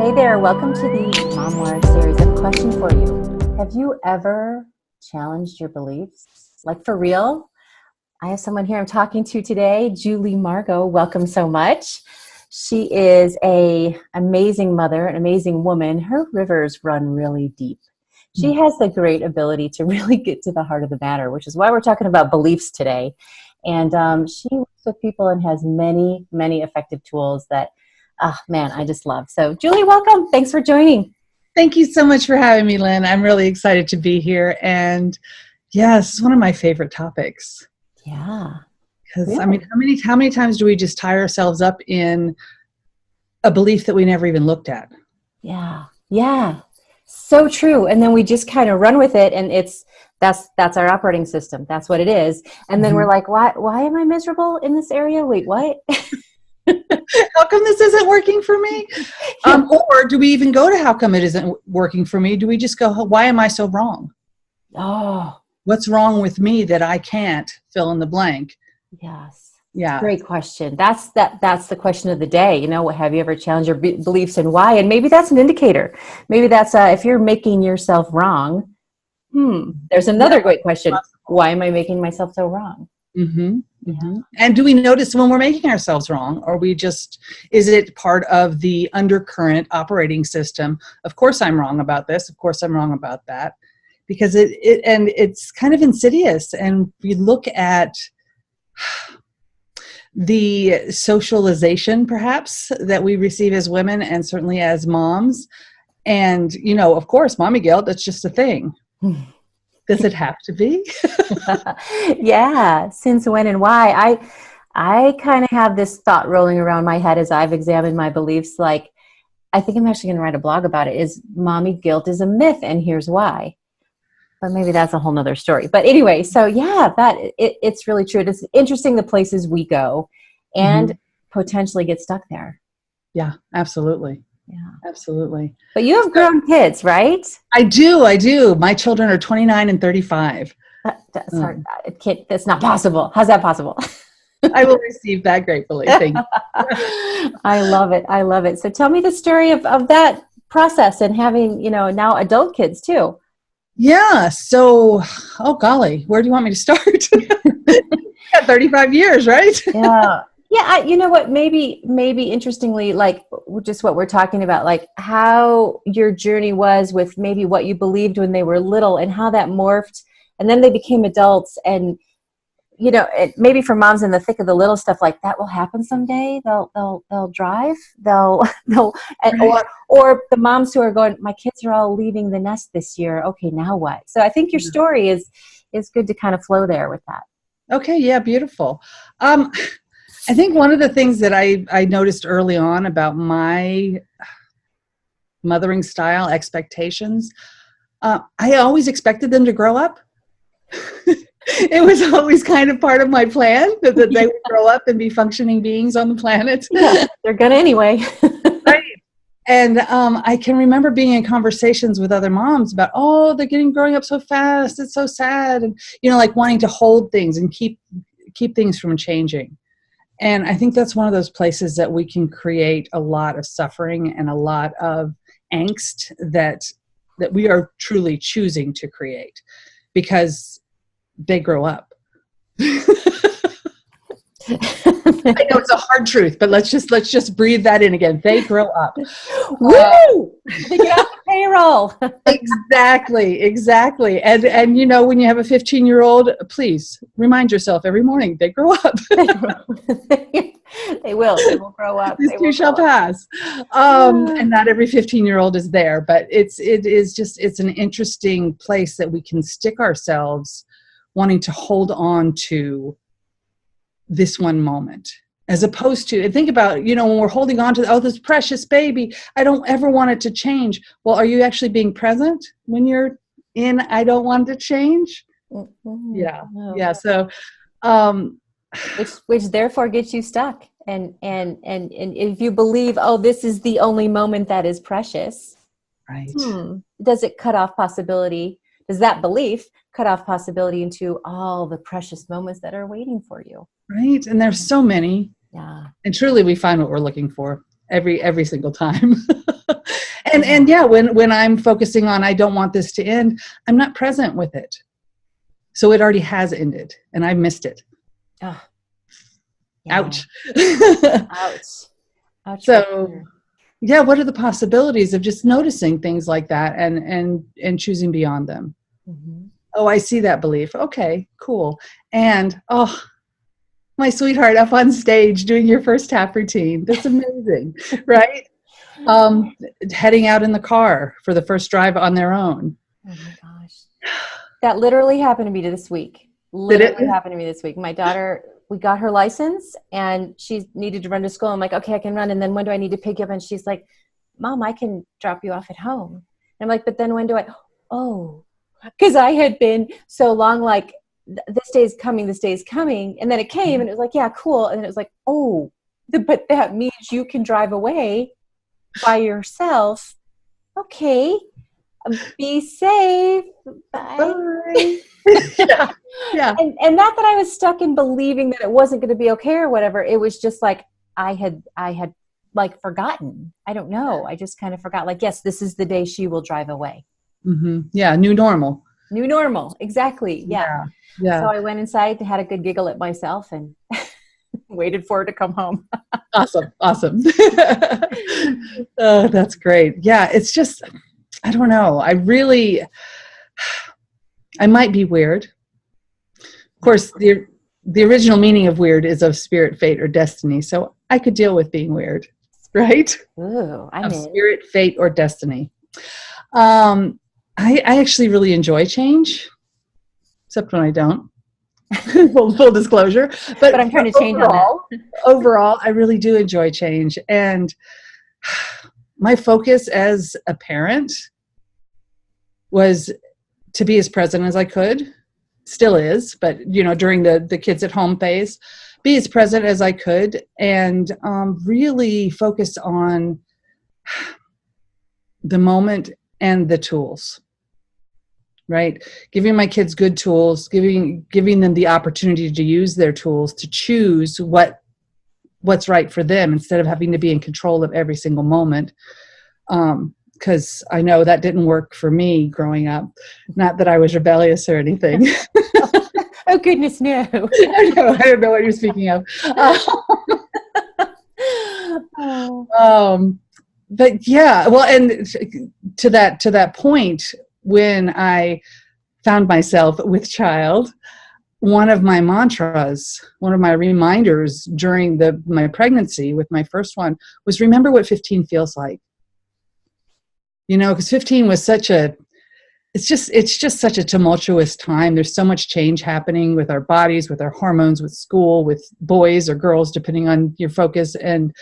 Hey there, welcome to the Mom War series. I have a question for you. Have you ever challenged your beliefs? Like for real? I have someone here I'm talking to today, Julie Margot. Welcome so much. She is an amazing mother, an amazing woman. Her rivers run really deep. She has the great ability to really get to the heart of the matter, which is why we're talking about beliefs today. And she works with people and has many, many effective tools that I just love. So Julie, welcome. Thanks for joining. Thank you so much for having me, Lynn. I'm really excited to be here. And yes, it's one of my favorite topics. Yeah. Because really? I mean, how many times do we just tie ourselves up in a belief that we never even looked at? Yeah. Yeah. So true. And then we just kind of run with it, and that's our operating system. That's what it is. And then we're like, why am I miserable in this area? Wait, what? How come this isn't working for me? Or do we even go to how come it isn't working for me? Do we just go, why am I so wrong? Oh, What's wrong with me that I can't fill in the blank? yes. Yeah. Great question. That's the question of the day. You know, have you ever challenged your beliefs and why? And maybe that's an indicator. Maybe that's if you're making yourself wrong. There's another great question. Why am I making myself so wrong? Mm-hmm. Mm-hmm. And do we notice when we're making ourselves wrong, or is it part of the undercurrent operating system? Of course I'm wrong about this. Of course I'm wrong about that, because it's kind of insidious. And we look at the socialization perhaps that we receive as women and certainly as moms. And, you know, of course, mommy guilt, that's just a thing. Does it have to be? Yeah. Since when and why? I kind of have this thought rolling around my head as I've examined my beliefs. Like, I think I'm actually going to write a blog about it. Is mommy guilt is a myth, and here's why. But maybe that's a whole nother story. But anyway, so yeah, it's really true. It's interesting the places we go and potentially get stuck there. Yeah, absolutely. Yeah, absolutely. But you have grown kids, right? I do. My children are 29 and 35. That's hard. That's not possible. How's that possible? I will receive that gratefully. Thank you. I love it. I love it. So tell me the story of that process and having, now adult kids too. Yeah. So, oh golly, where do you want me to start? Yeah, 35 years, right? Yeah. Yeah, you know what, maybe interestingly, like just what we're talking about, like how your journey was with maybe what you believed when they were little and how that morphed and then they became adults. And, maybe for moms in the thick of the little stuff, like that will happen someday. They'll drive, Right. or the moms who are going, my kids are all leaving the nest this year. Okay, now what? So I think your story is good to kind of flow there with that. Okay. Yeah. Beautiful. I think one of the things that I noticed early on about my mothering style expectations, I always expected them to grow up. It was always kind of part of my plan that they would grow up and be functioning beings on the planet. Yeah, they're gonna anyway. Right. And I can remember being in conversations with other moms about, they're growing up so fast. It's so sad. And, like wanting to hold things and keep things from changing. And I think that's one of those places that we can create a lot of suffering and a lot of angst that we are truly choosing to create because they grow up. I know it's a hard truth, but let's just breathe that in again. They grow up. Woo! They get off the payroll. Exactly. And when you have a 15-year-old, please remind yourself every morning they grow up. They will grow up. This too shall pass. And not every 15-year-old is there, but it's an interesting place that we can stick ourselves wanting to hold on to this one moment, as opposed to, and think about, when we're holding on to, this precious baby, I don't ever want it to change. Well, are you actually being present when you're in, I don't want it to change? Mm-hmm. Yeah. Oh. Yeah. So, which therefore gets you stuck. And if you believe, this is the only moment that is precious, right? Does it cut off possibility? Does that belief cut off possibility into all the precious moments that are waiting for you? Right. And there's so many. Yeah. And truly we find what we're looking for every single time. And yeah, when I'm focusing on, I don't want this to end, I'm not present with it. So it already has ended and I missed it. Oh, yeah. Ouch. Ouch. Ouch. So yeah, what are the possibilities of just noticing things like that and choosing beyond them? Mm-hmm. Oh, I see that belief. Okay, cool. And oh, my sweetheart up on stage doing your first tap routine. That's amazing, right? Heading out in the car for the first drive on their own. Oh my gosh. That literally happened to me this week. Literally happened to me this week. My daughter, we got her license and she needed to run to school. I'm like, okay, I can run. And then when do I need to pick you up? And she's like, Mom, I can drop you off at home. And I'm like, but then when do I? Oh, because I had been so long like, this day is coming, this day is coming. And then it came and it was like, yeah, cool. And then it was like, oh, but that means you can drive away by yourself. Okay. Be safe. Bye. Bye. Yeah. And not that I was stuck in believing that it wasn't going to be okay or whatever. It was just like, I had like forgotten. I don't know. I just kind of forgot, like, yes, this is the day she will drive away. Mm-hmm. Yeah. New normal. New normal. Exactly. Yeah. Yeah. So I went inside, had a good giggle at myself and waited for her to come home. Awesome. Oh, that's great. Yeah. It's just, I don't know. I might be weird. Of course, the original meaning of weird is of spirit, fate, or destiny. So I could deal with being weird, right? Ooh, I'm of in. Spirit, fate, or destiny. I actually really enjoy change, except when I don't. full disclosure. But I'm trying to change on that. Overall, I really do enjoy change. And my focus as a parent was to be as present as I could, still is, but during the kids at home phase, be as present as I could and really focus on the moment and the tools, right? Giving my kids good tools, giving them the opportunity to use their tools to choose what's right for them instead of having to be in control of every single moment. Because I know that didn't work for me growing up. Not that I was rebellious or anything. Oh, goodness, no. I don't know what you're speaking of. But yeah, well, and to that point, when I found myself with child, one of my mantras, one of my reminders during my pregnancy with my first one was remember what 15 feels like. Because 15 was it's just such a tumultuous time. There's so much change happening with our bodies, with our hormones, with school, with boys or girls, depending on your focus. And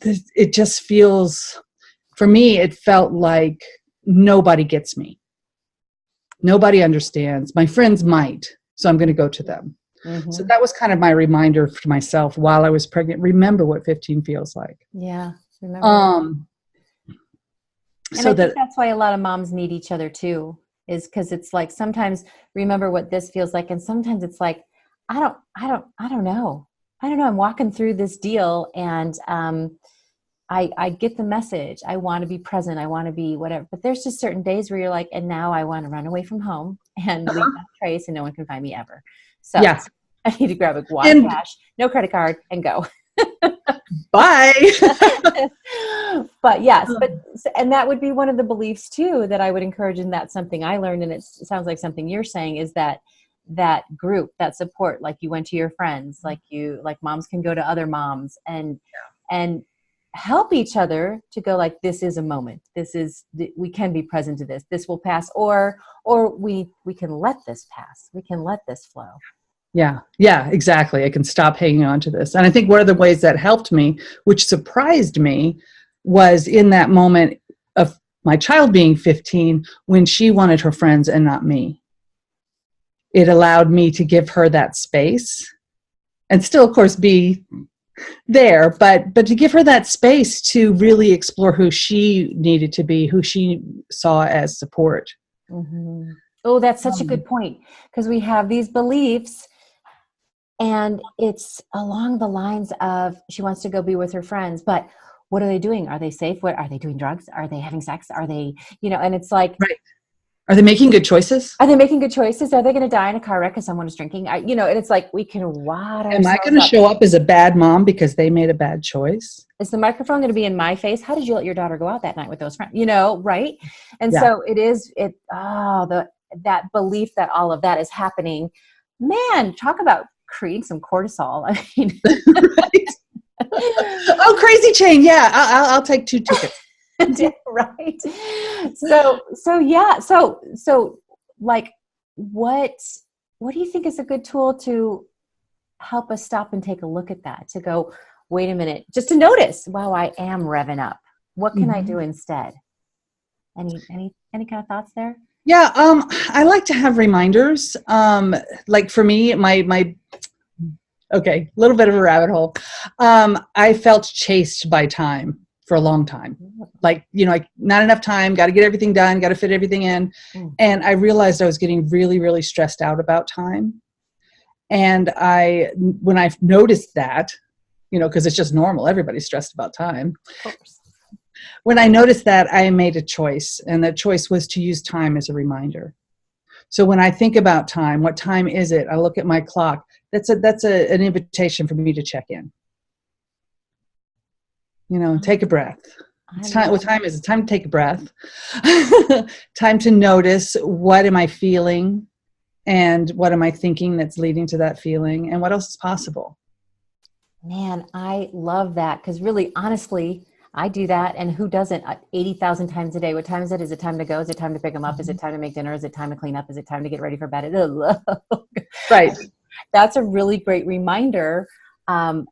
it just feels, for me, it felt like nobody gets me. Nobody understands. My friends might, so I'm going to go to them. Mm-hmm. So that was kind of my reminder for myself while I was pregnant. Remember what 15 feels like. Yeah. Remember. And so I think that's why a lot of moms need each other too, is because it's like sometimes remember what this feels like, and sometimes it's like I don't know. I'm walking through this deal, and I get the message. I want to be present. I want to be whatever. But there's just certain days where you're like, and now I want to run away from home and leave that trace, and no one can find me ever. So yeah. I need to grab a wad of cash, no credit card, and go. Bye. But yes, and that would be one of the beliefs too that I would encourage, and that's something I learned, and it sounds like something you're saying, is that group, that support, like you went to your friends, like moms can go to other moms and help each other to go like, this is a moment, we can be present to this will pass, or we can let this pass, we can let this flow. Yeah, exactly. I can stop hanging on to this. And I think one of the ways that helped me, which surprised me, was in that moment of my child being 15, when she wanted her friends and not me. It allowed me to give her that space and still, of course, be there, but to give her that space to really explore who she needed to be, who she saw as support. Mm-hmm. Oh, that's such a good point, because we have these beliefs and it's along the lines of she wants to go be with her friends, but what are they doing? Are they safe? What are they doing? Drugs? Are they having sex? Are they, and it's like, Right. Are they making good choices? are they making good choices? Are they going to die in a car wreck because someone is drinking? And it's like we can wad Am I ourselves going to up. show up as a bad mom because they made a bad choice? Is the microphone going to be in my face? How did you let your daughter go out that night with those friends? Right? And Yeah. so that belief that all of that is happening. Man, talk about creating some cortisol. I mean, Oh, crazy chain. Yeah, I'll take 2 tickets. right. So like, what do you think is a good tool to help us stop and take a look at that, to go, wait a minute, just to notice, wow, I am revving up. What can I do instead? Any kind of thoughts there? Yeah, I like to have reminders. Like for me, my okay, a little bit of a rabbit hole. I felt chased by time for a long time. Like, not enough time, got to get everything done, got to fit everything in. And I realized I was getting really, really stressed out about time. And when I've noticed that, because it's just normal, everybody's stressed about time. Of course. When I noticed that, I made a choice, and that choice was to use time as a reminder. So when I think about time, what time is it? I look at my clock. That's an invitation for me to check in. Take a breath. It's time. What time is it? Time to take a breath. Time to notice, what am I feeling, and what am I thinking that's leading to that feeling, and what else is possible. Man, I love that, because really, honestly, I do that, and who doesn't? 80,000 times a day. What time is it? Is it time to go? Is it time to pick them up? Is it time to make dinner? Is it time to clean up? Is it time to get ready for bed? Right. That's a really great reminder. I've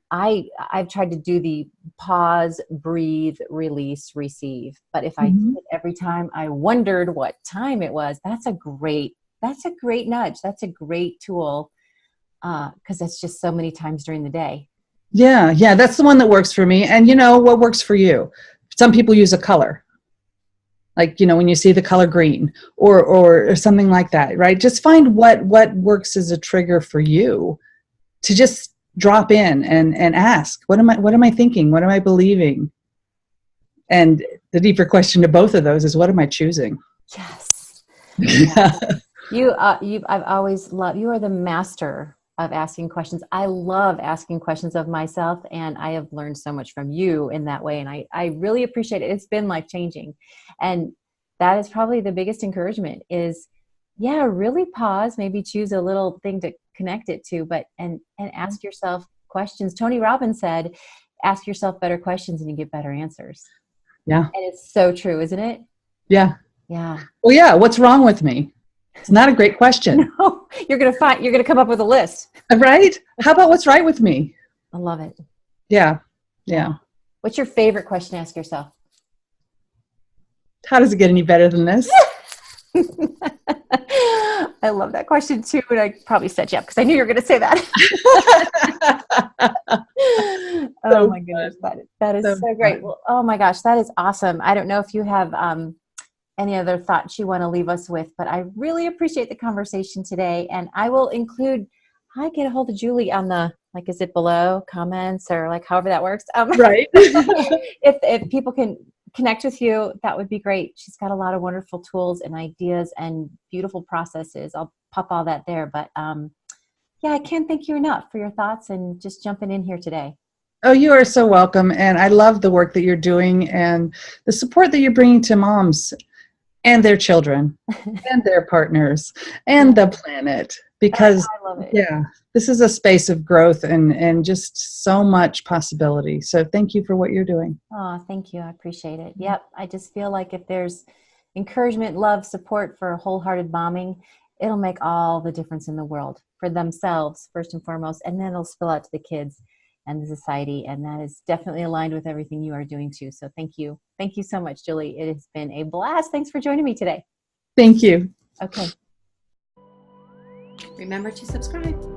tried to do the pause, breathe, release, receive. But if I did it every time I wondered what time it was, that's a great nudge. That's a great tool, because that's just so many times during the day. Yeah, that's the one that works for me. And what works for you? Some people use a color. Like, when you see the color green or something like that, right? Just find what works as a trigger for you to just drop in and ask, what am I thinking? What am I believing? And the deeper question to both of those is, what am I choosing? Yes. Yeah. I've always loved, you are the master of asking questions. I love asking questions of myself, and I have learned so much from you in that way. And I really appreciate it. It's been life-changing. And that is probably the biggest encouragement is, really pause, maybe choose a little thing to connect it to, but, and ask yourself questions. Tony Robbins said, ask yourself better questions and you get better answers. Yeah. And it's so true, isn't it? Yeah. Yeah. Well, yeah. What's wrong with me? It's not a great question. No, you're going to come up with a list. Right? How about what's right with me? I love it. Yeah. What's your favorite question to ask yourself? How does it get any better than this? I love that question too, and I probably set you up because I knew you were going to say that. Oh my goodness, that is so great. Well, oh my gosh, that is awesome. I don't know if you have any other thoughts you want to leave us with, but I really appreciate the conversation today, and I will include. I get a hold of Julie on the, is it below comments or however that works? Right. if people can connect with you, that would be great. She's got a lot of wonderful tools and ideas and beautiful processes. I'll pop all that there. But I can't thank you enough for your thoughts and just jumping in here today. Oh, you are so welcome. And I love the work that you're doing and the support that you're bringing to moms and their children and their partners and the planet. Because I love it. Yeah, this is a space of growth and just so much possibility. So thank you for what you're doing. Oh, thank you. I appreciate it. Yep. I just feel like if there's encouragement, love, support for wholehearted momming, it'll make all the difference in the world for themselves, first and foremost, and then it'll spill out to the kids and the society. And that is definitely aligned with everything you are doing too. So thank you. Thank you so much, Julie. It has been a blast. Thanks for joining me today. Thank you. Okay. Remember to subscribe.